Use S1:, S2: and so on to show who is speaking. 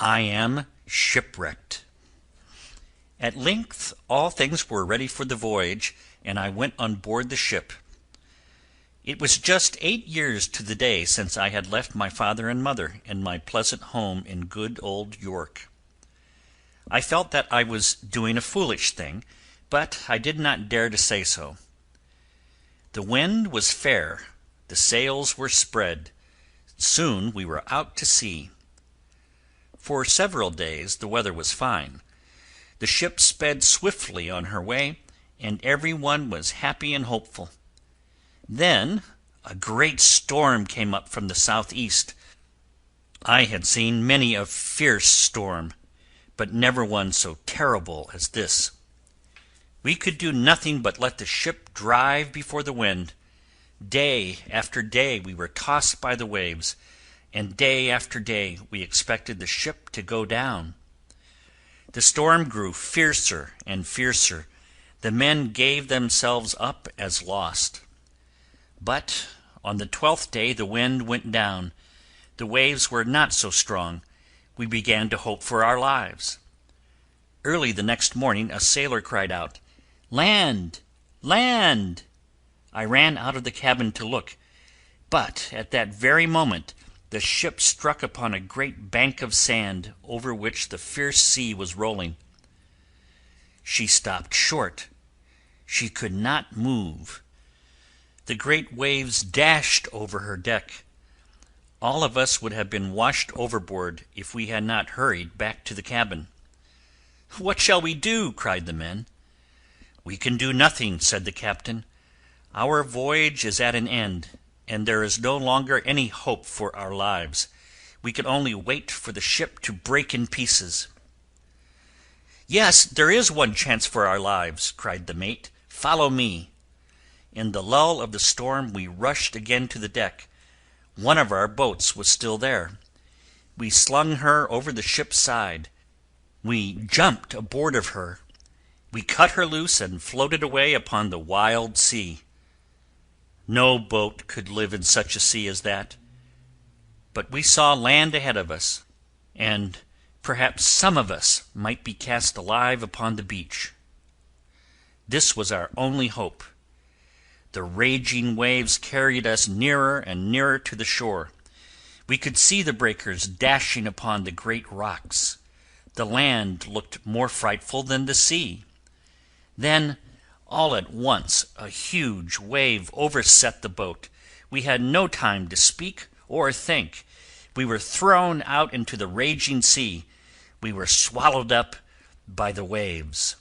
S1: I am shipwrecked. At length all things were ready for the voyage, and I went on board the ship. It was just 8 years to the day since I had left my father and mother and my pleasant home in good old York. I felt that I was doing a foolish thing, but I did not dare to say so. The wind was fair, the sails were spread. Soon we were out to sea. For several days the weather was fine. The ship sped swiftly on her way, and every one was happy and hopeful. Then a great storm came up from the southeast. I had seen many a fierce storm, but never one so terrible as this. We could do nothing but let the ship drive before the wind. Day after day we were tossed by the waves, and day after day we expected the ship to go down. The storm grew fiercer and fiercer. The men gave themselves up as lost. But on the 12th day the wind went down. The waves were not so strong. We began to hope for our lives. Early the next morning a sailor cried out, "Land! Land!" I ran out of the cabin to look, but at that very moment the ship struck upon a great bank of sand over which the fierce sea was rolling. She stopped short. She could not move. The great waves dashed over her deck. All of us would have been washed overboard if we had not hurried back to the cabin. "What shall we do?" cried the men. "We can do nothing," said the captain. "Our voyage is at an end, and there is no longer any hope for our lives. We can only wait for the ship to break in pieces." "Yes, there is one chance for our lives," cried the mate. "Follow me." In the lull of the storm we rushed again to the deck. One of our boats was still there. We slung her over the ship's side. We jumped aboard of her. We cut her loose and floated away upon the wild sea. No boat could live in such a sea as that. But we saw land ahead of us, and perhaps some of us might be cast alive upon the beach. This was our only hope. The raging waves carried us nearer and nearer to the shore. We could see the breakers dashing upon the great rocks. The land looked more frightful than the sea. Then, all at once, a huge wave overset the boat. We had no time to speak or think. We were thrown out into the raging sea. We were swallowed up by the waves.